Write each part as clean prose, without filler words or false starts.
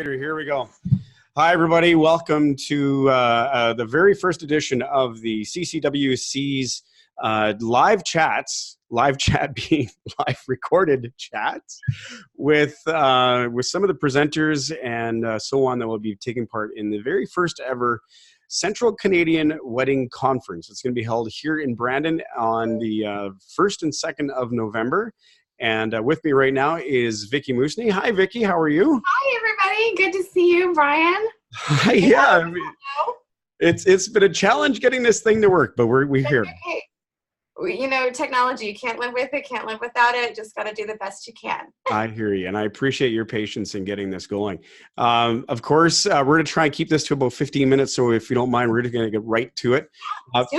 Here we go. Hi, everybody. Welcome to the very first edition of the CCWC's live chats. Live chat being live recorded chats with some of the presenters and so on that will be taking part in the very first ever Central Canadian Wedding Conference. It's going to be held here in Brandon on the 1st and 2nd of November. And with me right now is Vickie Musni. Hi, Vickie. How are you? Hi, everybody. Good to see you, Brian. Yeah, I mean, it's been a challenge getting this thing to work, but we're here. Okay. You know, technology, you can't live with it, can't live without it. Just got to do the best you can. I hear you, and I appreciate your patience in getting this going. Of course, we're going to try and keep this to about 15 minutes, so if you don't mind, we're just going to get right to it.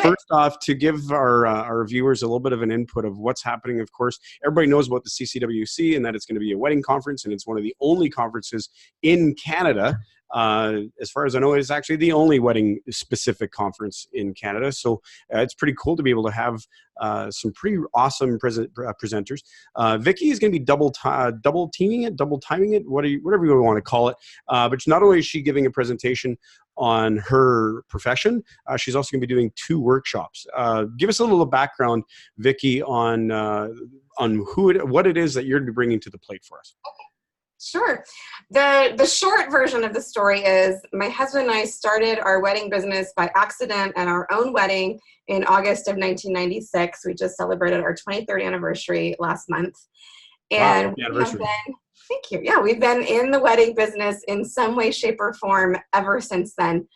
First off, to give our viewers a little bit of an input of what's happening, of course, everybody knows about the CCWC and that it's going to be a wedding conference, and it's one of the only conferences in Canada. As far as I know, it's actually the only wedding-specific conference in Canada. So it's pretty cool to be able to have some pretty awesome presenters. Vickie is going to be double timing it, whatever you want to call it. But not only is she giving a presentation on her profession, she's also going to be doing 2 workshops. Give us a little background, Vickie, on what it is that you're going to be bringing to the plate for us. Okay. Sure. The short version of the story is my husband and I started our wedding business by accident at our own wedding in August of 1996. We just celebrated our 23rd anniversary last month. And wow, thank you. Yeah, we've been in the wedding business in some way, shape, or form ever since then.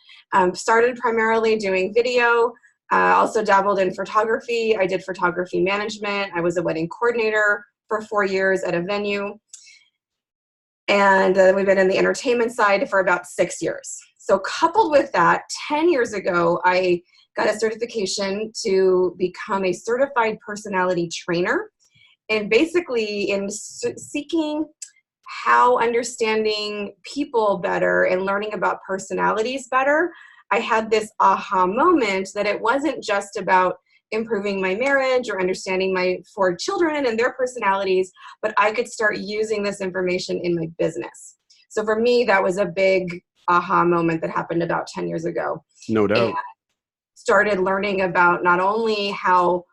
Started primarily doing video, also dabbled in photography. I did photography management. I was a wedding coordinator for 4 years at a venue. And we've been in the entertainment side for about 6 years. So coupled with that, 10 years ago, I got a certification to become a certified personality trainer. And basically in seeking how understanding people better and learning about personalities better, I had this aha moment that it wasn't just about improving my marriage or understanding my 4 children and their personalities, but I could start using this information in my business. So for me, that was a big aha moment that happened about 10 years ago. No doubt. And started learning about not only how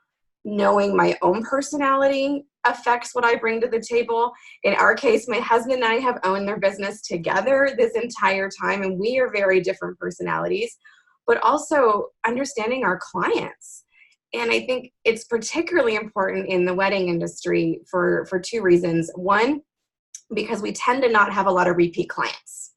knowing my own personality affects what I bring to the table. In our case, my husband and I have owned their business together this entire time, and we are very different personalities, but also understanding our clients. And I think it's particularly important in the wedding industry for 2 reasons. One, because we tend to not have a lot of repeat clients.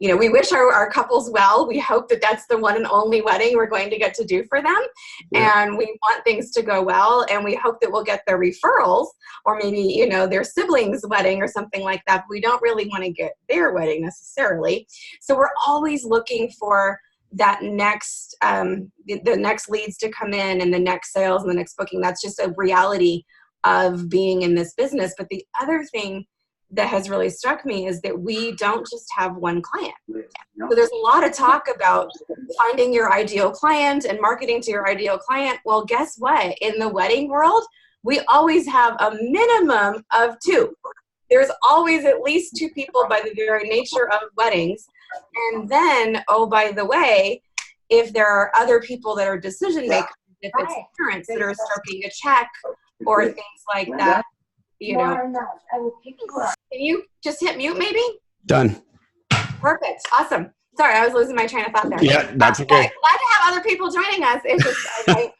You know, we wish our couples well. We hope that that's the one and only wedding we're going to get to do for them. Yeah. And we want things to go well. And we hope that we'll get their referrals or maybe, you know, their siblings' wedding or something like that. But we don't really want to get their wedding necessarily. So we're always looking for that next, the next leads to come in and the next sales and the next booking. That's just a reality of being in this business. But the other thing that has really struck me is that we don't just have one client. So there's a lot of talk about finding your ideal client and marketing to your ideal client. Well, guess what? In the wedding world, we always have a minimum of 2. There's always at least 2 people by the very nature of weddings. And then, oh, by the way, if there are other people that are decision makers, if it's parents that are stroking a check or things like that, you know. Can you just hit mute maybe? Done. Perfect. Awesome. Sorry, I was losing my train of thought there. Yeah, that's okay. Glad to have other people joining us. It's just,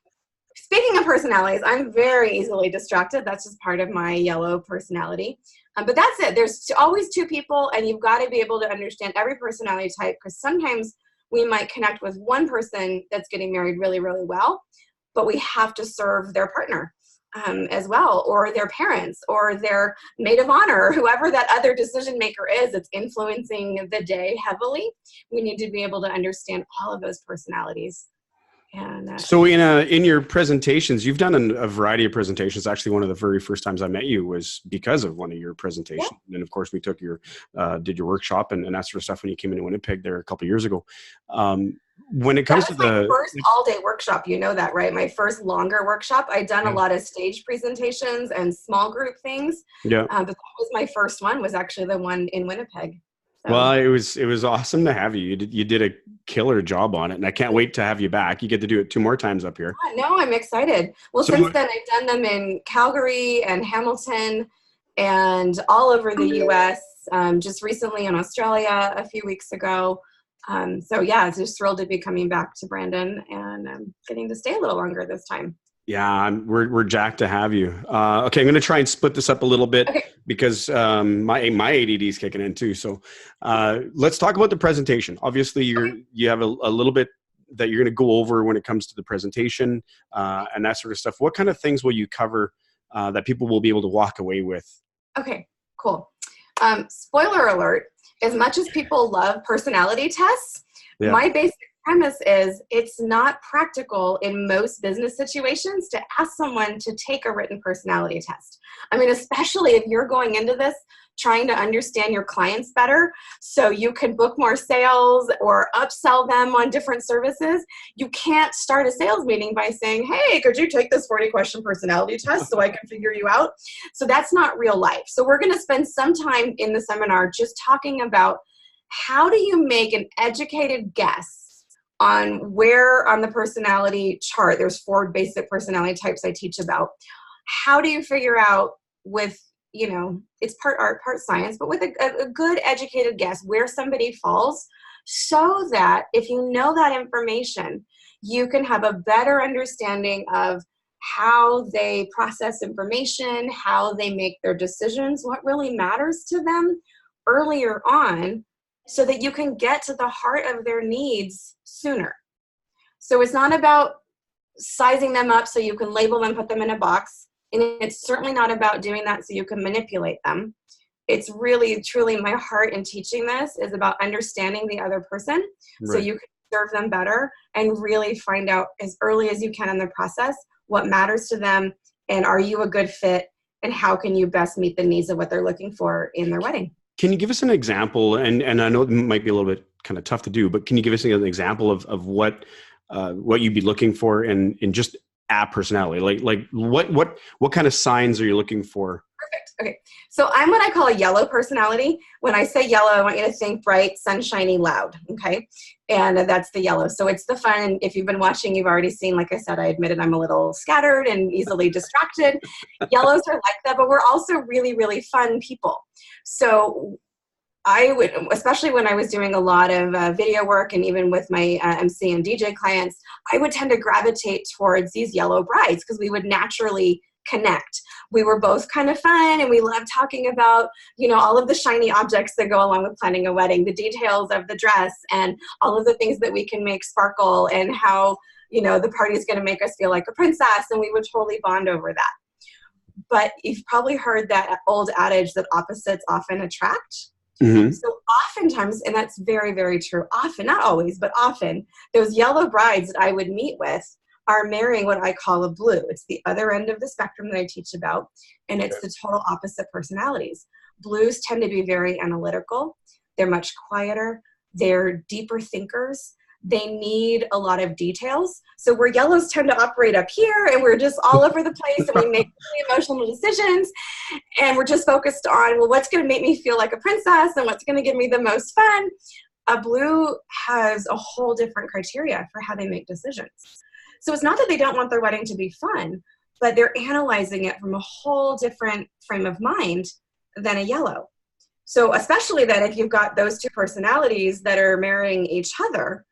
speaking of personalities, I'm very easily distracted. That's just part of my yellow personality. But that's it. There's always 2 people, and you've got to be able to understand every personality type, because sometimes we might connect with one person that's getting married really, really well, but we have to serve their partner as well, or their parents, or their maid of honor, or whoever that other decision maker is that's influencing the day heavily. We need to be able to understand all of those personalities. And so in your presentations, you've done a variety of presentations. Actually, one of the very first times I met you was because of one of your presentations. Yeah. And of course, we took did your workshop and that sort of stuff when you came into Winnipeg there a couple of years ago. When it comes to my first all-day workshop, you know that, right? My first longer workshop. I'd done a lot of stage presentations and small group things. Yeah. But that was my first one, was actually the one in Winnipeg. Well, it was awesome to have you. You did a killer job on it, and I can't wait to have you back. You get to do it 2 more times up here. No, I'm excited. Well, So, since then, I've done them in Calgary and Hamilton and all over the U.S., just recently in Australia a few weeks ago. So yeah, it's just thrilled to be coming back to Brandon and getting to stay a little longer this time. yeah, we're jacked to have you. Okay, I'm going to try and split this up a little bit because my ADD is kicking in too. So let's talk about the presentation. Obviously, you have a little bit that you're going to go over when it comes to the presentation and that sort of stuff. What kind of things will you cover that people will be able to walk away with? Okay, cool. Spoiler alert, as much as people love personality tests, my basic premise is it's not practical in most business situations to ask someone to take a written personality test. I mean, especially if you're going into this trying to understand your clients better so you can book more sales or upsell them on different services. You can't start a sales meeting by saying, hey, could you take this 40-question personality test so I can figure you out? So that's not real life. So we're going to spend some time in the seminar just talking about how do you make an educated guess on where on the personality chart, there's 4 basic personality types I teach about. How do you figure out with, it's part art, part science, but with a good educated guess where somebody falls so that if you know that information, you can have a better understanding of how they process information, how they make their decisions, what really matters to them earlier on so that you can get to the heart of their needs sooner. So it's not about sizing them up so you can label them, put them in a box. And it's certainly not about doing that so you can manipulate them. It's really, truly my heart in teaching this is about understanding the other person so you can serve them better and really find out as early as you can in the process what matters to them and are you a good fit and how can you best meet the needs of what they're looking for in their wedding. Can you give us an example? And I know it might be a little bit kind of tough to do, but can you give us an example of what you'd be looking for in just a personality? Like what kind of signs are you looking for? Perfect. Okay. So I'm what I call a yellow personality. When I say yellow, I want you to think bright, sunshiny, loud. Okay. And that's the yellow. So it's the fun. If you've been watching, you've already seen, like I said, I admitted I'm a little scattered and easily distracted. Yellows are like that, but we're also really, really fun people. So I would, especially when I was doing a lot of video work and even with my MC and DJ clients, I would tend to gravitate towards these yellow brides because we would naturally connect. We were both kind of fun and we loved talking about, all of the shiny objects that go along with planning a wedding, the details of the dress and all of the things that we can make sparkle and how, the party is going to make us feel like a princess, and we would totally bond over that. But you've probably heard that old adage that opposites often attract. Mm-hmm. So oftentimes, and that's very, very true, often, not always, but often, those yellow brides that I would meet with are marrying what I call a blue. It's the other end of the spectrum that I teach about, and it's the total opposite personalities. Blues tend to be very analytical. They're much quieter. They're deeper thinkers. They need a lot of details. So where yellows tend to operate up here and we're just all over the place and we make really emotional decisions and we're just focused on, well, what's going to make me feel like a princess and what's going to give me the most fun? A blue has a whole different criteria for how they make decisions. So it's not that they don't want their wedding to be fun, but they're analyzing it from a whole different frame of mind than a yellow. So especially then if you've got those 2 personalities that are marrying each other,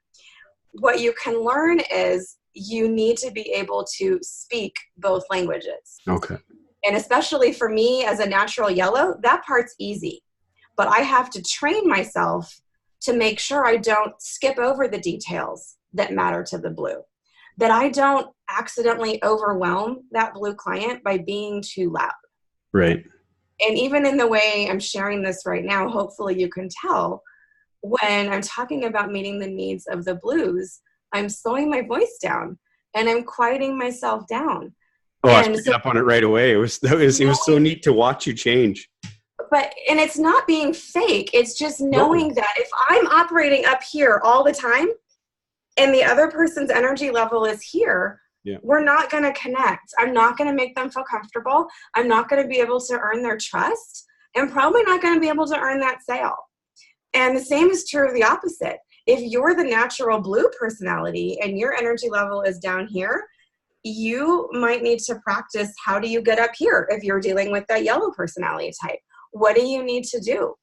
what you can learn is you need to be able to speak both languages. Okay. And especially for me as a natural yellow, that part's easy. But I have to train myself to make sure I don't skip over the details that matter to the blue, that I don't accidentally overwhelm that blue client by being too loud. Right. And even in the way I'm sharing this right now, hopefully you can tell, when I'm talking about meeting the needs of the blues, I'm slowing my voice down and I'm quieting myself down. Oh, I was picking up on it right away. It was so neat to watch you change. And it's not being fake. It's just knowing that if I'm operating up here all the time and the other person's energy level is here, we're not going to connect. I'm not going to make them feel comfortable. I'm not going to be able to earn their trust and probably not going to be able to earn that sale. And the same is true of the opposite. If you're the natural blue personality and your energy level is down here, you might need to practice, how do you get up here if you're dealing with that yellow personality type? What do you need to do?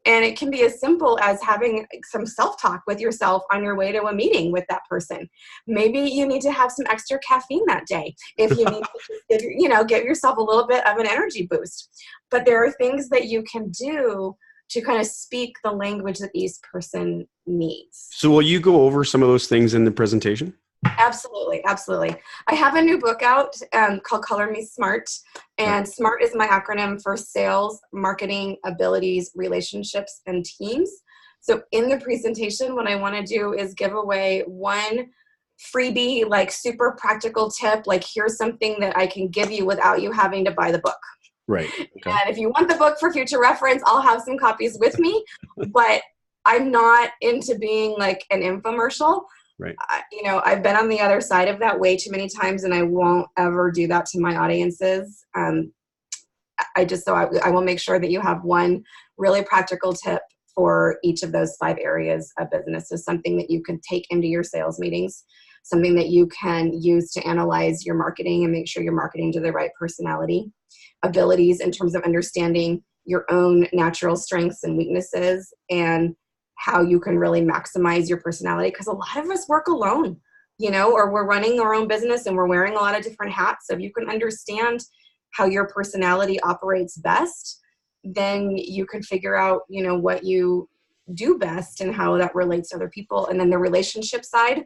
And it can be as simple as having some self-talk with yourself on your way to a meeting with that person. Maybe you need to have some extra caffeine that day if you need to give yourself a little bit of an energy boost. But there are things that you can do to kind of speak the language that each person needs. So will you go over some of those things in the presentation? Absolutely. Absolutely. I have a new book out called Color Me Smart. And SMART is my acronym for sales, marketing, abilities, relationships, and teams. So in the presentation, what I want to do is give away one freebie, like super practical tip, like here's something that I can give you without you having to buy the book. Right. Okay. And if you want the book for future reference, I'll have some copies with me, but I'm not into being like an infomercial. Right. I've been on the other side of that way too many times, and I won't ever do that to my audiences. I will make sure that you have one really practical tip for each of those 5 areas of business. So something that you can take into your sales meetings, something that you can use to analyze your marketing and make sure you're marketing to the right personality, abilities in terms of understanding your own natural strengths and weaknesses, and how you can really maximize your personality. Because a lot of us work alone, or we're running our own business and we're wearing a lot of different hats. So if you can understand how your personality operates best, then you can figure out, what you do best and how that relates to other people. And then the relationship side,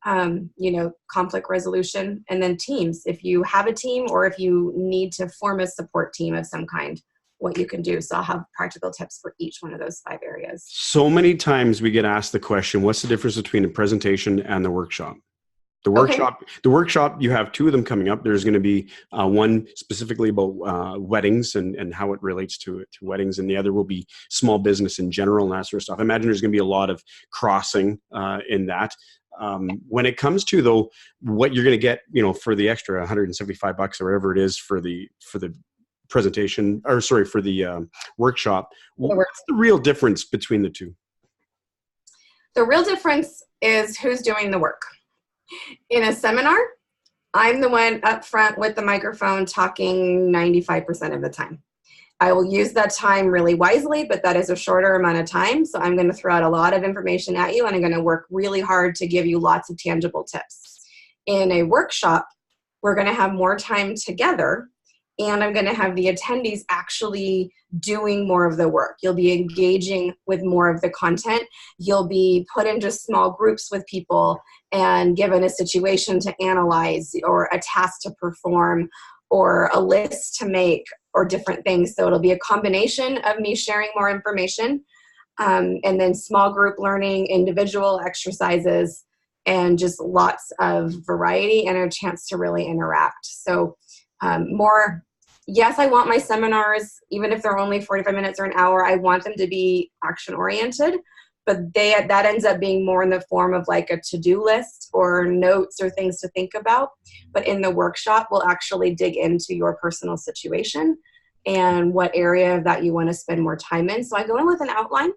conflict resolution, and then teams. If you have a team or if you need to form a support team of some kind, what you can do. So I'll have practical tips for each one of those 5 areas. So many times we get asked the question, what's the difference between a presentation and the workshop? The workshop, you have 2 of them coming up. There's going to be one specifically about weddings and how it relates to weddings, and the other will be small business in general and that sort of stuff. I imagine there's going to be a lot of crossing in that. When it comes to, though, what you're going to get, for the extra $175 or whatever it is for the presentation, or sorry, for the workshop, what's the real difference between the 2? The real difference is who's doing the work. In a seminar, I'm the one up front with the microphone talking 95% of the time. I will use that time really wisely, but that is a shorter amount of time. So I'm going to throw out a lot of information at you, and I'm going to work really hard to give you lots of tangible tips. In a workshop, we're going to have more time together, and I'm going to have the attendees actually doing more of the work. You'll be engaging with more of the content. You'll be put into small groups with people and given a situation to analyze, or a task to perform, or a list to make, or different things. So it'll be a combination of me sharing more information, and then small group learning, individual exercises, and just lots of variety and a chance to really interact. So yes, I want my seminars, even if they're only 45 minutes or an hour, I want them to be action-oriented, but that ends up being more in the form of like a to-do list or notes or things to think about. But in the workshop, we'll actually dig into your personal situation and what area of that you want to spend more time in. So I go in with an outline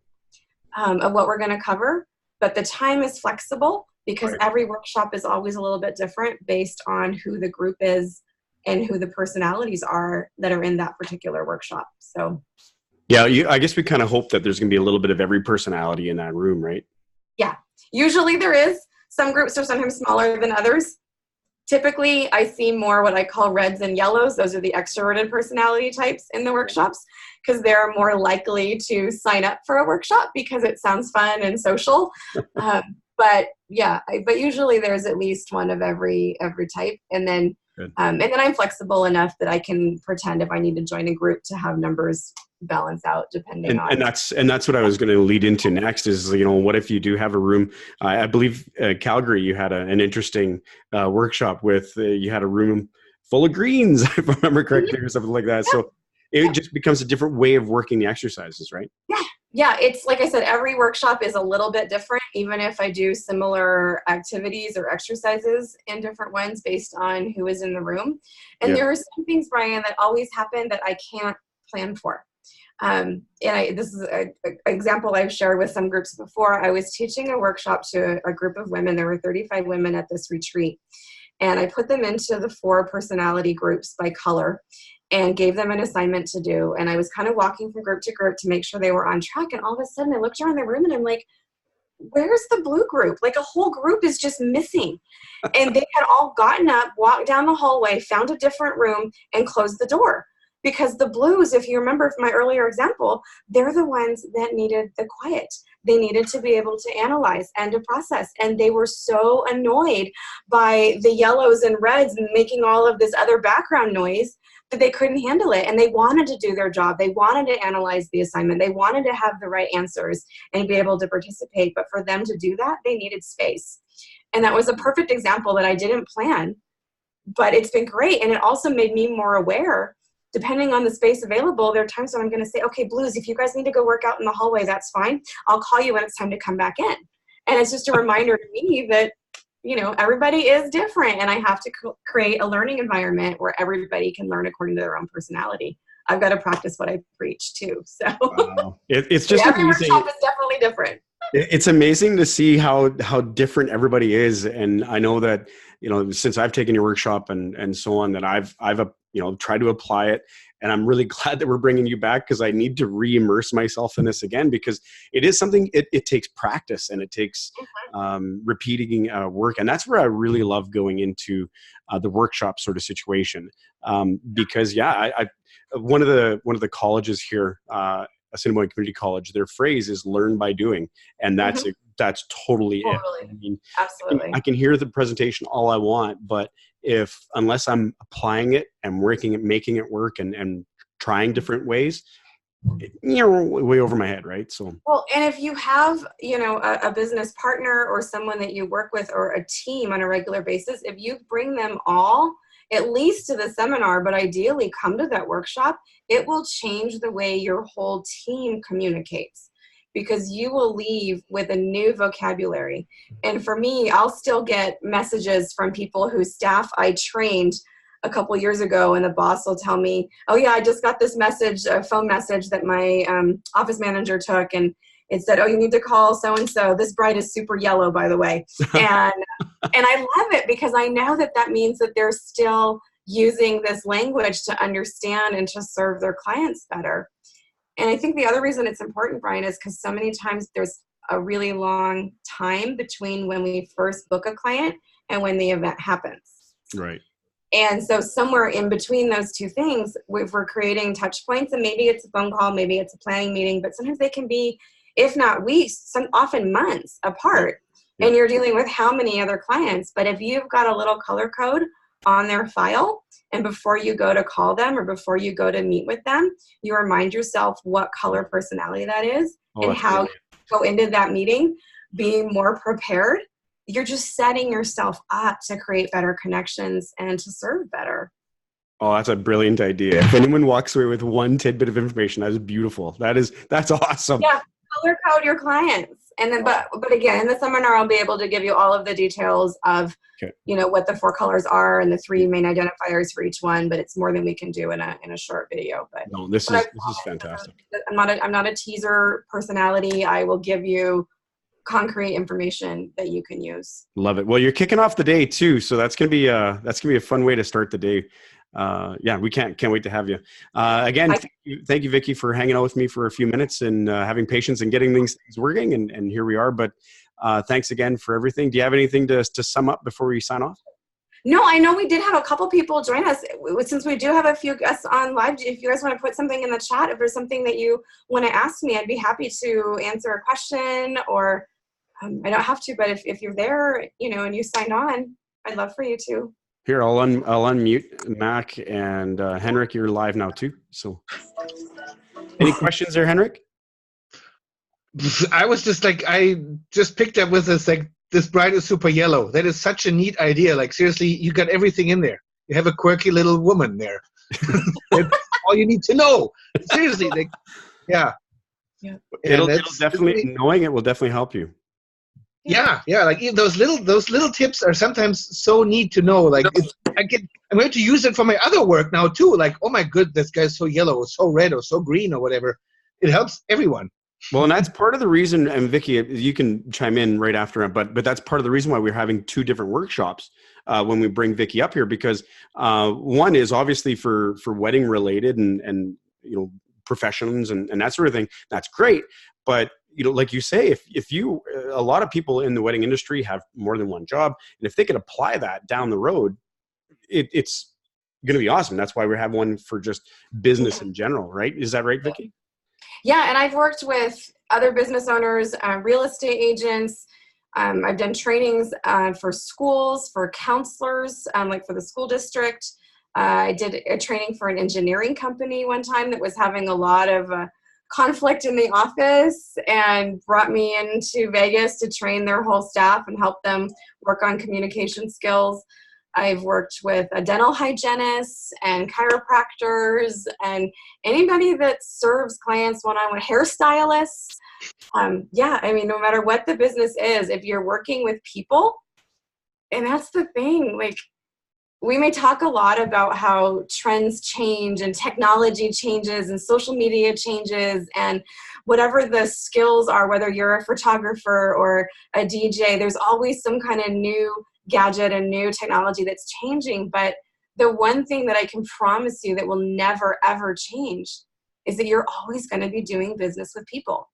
of what we're going to cover, but the time is flexible because every workshop is always a little bit different based on who the group is and who the personalities are that are in that particular workshop. So, yeah, I guess we kind of hope that there's going to be a little bit of every personality in that room, right? Yeah, usually there is. Some groups are sometimes smaller than others. Typically, I see more what I call reds and yellows. Those are the extroverted personality types in the workshops because they're more likely to sign up for a workshop because it sounds fun and social. But usually there's at least one of every type. And then I'm flexible enough that I can pretend if I need to join a group to have numbers balance out depending on. And that's what I was going to lead into next is, what if you do have a room? I believe Calgary, you had an interesting workshop with, you had a room full of greens, if I remember correctly, or something like that. Yeah. So it just becomes a different way of working the exercises, right? Yeah. Yeah, it's like I said, every workshop is a little bit different, even if I do similar activities or exercises in different ones based on who is in the room. And there are some things, Brian, that always happen that I can't plan for. This is an example I've shared with some groups before. I was teaching a workshop to a group of women. There were 35 women at this retreat. And I put them into the 4 personality groups by color and gave them an assignment to do. And I was kind of walking from group to group to make sure they were on track. And all of a sudden I looked around the room and I'm like, where's the blue group? Like a whole group is just missing. And they had all gotten up, walked down the hallway, found a different room, and closed the door. Because the blues, if you remember from my earlier example, they're the ones that needed the quiet. They needed to be able to analyze and to process. And they were so annoyed by the yellows and reds making all of this other background noise that they couldn't handle it. And they wanted to do their job. They wanted to analyze the assignment. They wanted to have the right answers and be able to participate. But for them to do that, they needed space. And that was a perfect example that I didn't plan, but it's been great. And it also made me more aware. Depending on the space available, there are times when I'm going to say, okay, blues, if you guys need to go work out in the hallway, that's fine. I'll call you when it's time to come back in. And it's just a reminder to me that, you know, everybody is different, and I have to create a learning environment where everybody can learn according to their own personality. I've got to practice what I preach too. So wow. It's just every amazing. workshop is definitely different. It's amazing to see how different everybody is. And I know that, you know, since I've taken your workshop and so on, that I've you know, tried to apply it. And I'm really glad that we're bringing you back, because I need to re-immerse myself in this again, because it is something, it takes practice, and it takes repeating work. And that's where I really love going into the workshop sort of situation. Because I one of the colleges here, Assiniboine Community College, their phrase is "learn by doing," and that's totally it. I mean, absolutely. I can hear the presentation all I want, but unless I'm applying it and working it, making it work, and trying different ways, you're way over my head, right? So well, and if you have, you know, a business partner or someone that you work with, or a team on a regular basis, if you bring them all at least to the seminar, but ideally come to that workshop, it will change the way your whole team communicates, because you will leave with a new vocabulary. And for me, I'll still get messages from people whose staff I trained a couple years ago, and the boss will tell me, oh yeah, I just got this message, a phone message that my office manager took, and it said, oh, you need to call so-and-so. This bride is super yellow, by the way. And I love it, because I know that means that they're still using this language to understand and to serve their clients better. And I think the other reason it's important, Brian, is because so many times there's a really long time between when we first book a client and when the event happens. Right. And so somewhere in between those two things, if we're creating touch points, and maybe it's a phone call, maybe it's a planning meeting, but sometimes they can be, if not weeks, often months apart. Yeah. And you're dealing with how many other clients. But if you've got a little color code on their file, and before you go to call them or before you go to meet with them, you remind yourself what color personality that is, and how you go into that meeting being more prepared, you're just setting yourself up to create better connections and to serve better. Oh, that's a brilliant idea. If anyone walks away with one tidbit of information, that is beautiful. That's awesome. Yeah, color code your clients. And then, but again, in the seminar, I'll be able to give you all of the details of, you know, what the 4 colors are and the 3 main identifiers for each one. But it's more than we can do in a short video. But no, this is fantastic. I'm not a teaser personality. I will give you concrete information that you can use. Love it. Well, you're kicking off the day too, so that's gonna be a fun way to start the day. Yeah, we can't wait to have you. Again, thank you, Vickie, for hanging out with me for a few minutes and having patience and getting things working. And here we are. But thanks again for everything. Do you have anything to sum up before we sign off? No, I know we did have a couple people join us. Since we do have a few guests on live, if you guys want to put something in the chat, if there's something that you want to ask me, I'd be happy to answer a question, or I don't have to, but if you're there, you know, and you signed on, I'd love for you to. Here, I'll unmute Mac and Henrik. You're live now too. So, any questions there, Henrik? I was just like, I just picked up with this, like, this bride is super yellow. That is such a neat idea. Like, seriously, you got everything in there. You have a quirky little woman there. That's all you need to know. Seriously, like, yeah. It'll definitely, knowing it will definitely help you. Yeah. Like those little tips are sometimes so neat to know. Like, I'm going to use it for my other work now too. Like, oh my good, this guy's so yellow, or so red, or so green, or whatever. it helps everyone. Well, and that's part of the reason, and Vickie, you can chime in right after, but that's part of the reason why we're having two different workshops when we bring Vickie up here, because one is obviously for wedding related and professions and that sort of thing. That's great, but like you say, if you a lot of people in the wedding industry have more than one job, and if they could apply that down the road, it's going to be awesome. That's why we have one for just business in general, right? Is that right, Vickie? Yeah, and I've worked with other business owners, real estate agents. I've done trainings for schools, for counselors, like for the school district. I did a training for an engineering company one time that was having a lot of conflict in the office and brought me into Vegas to train their whole staff and help them work on communication skills. I've worked with dental hygienists and chiropractors and anybody that serves clients one-on-one, hairstylists. No matter what the business is, if you're working with people, and that's the thing, like, we may talk a lot about how trends change and technology changes and social media changes and whatever the skills are, whether you're a photographer or a DJ, there's always some kind of new gadget and new technology that's changing. But the one thing that I can promise you that will never, ever change is that you're always going to be doing business with people.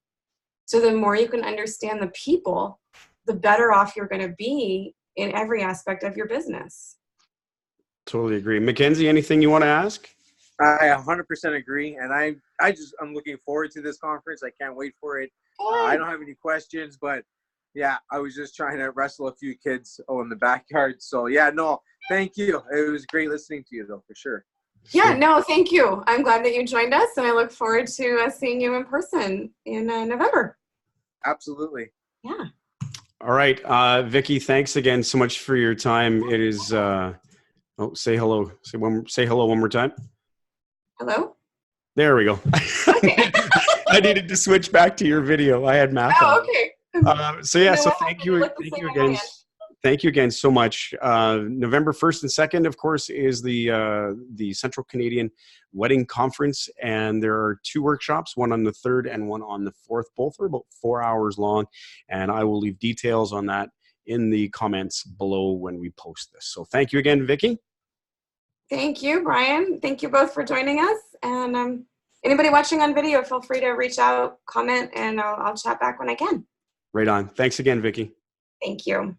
So the more you can understand the people, the better off you're going to be in every aspect of your business. Totally agree. Mackenzie, anything you want to ask? I 100% agree. And I'm looking forward to this conference. I can't wait for it. I don't have any questions, but yeah, I was just trying to wrestle a few kids in the backyard. So yeah, no, thank you. It was great listening to you though, for sure. Yeah, no, thank you. I'm glad that you joined us, and I look forward to seeing you in person in November. Absolutely. Yeah. All right. Vickie, thanks again so much for your time. It is, say hello. Say hello one more time. Hello? There we go. Okay. I needed to switch back to your video. I had math on. Okay. So thank you again. Thank you again so much. November 1st and 2nd, of course, is the Central Canadian Wedding Conference, and there are two workshops, one on the 3rd and one on the 4th. Both are about 4 hours long, and I will leave details on that in the comments below when we post this. So thank you again, Vickie. Thank you, Brian. Thank you both for joining us. And anybody watching on video, feel free to reach out, comment, and I'll chat back when I can. Right on. Thanks again, Vickie. Thank you.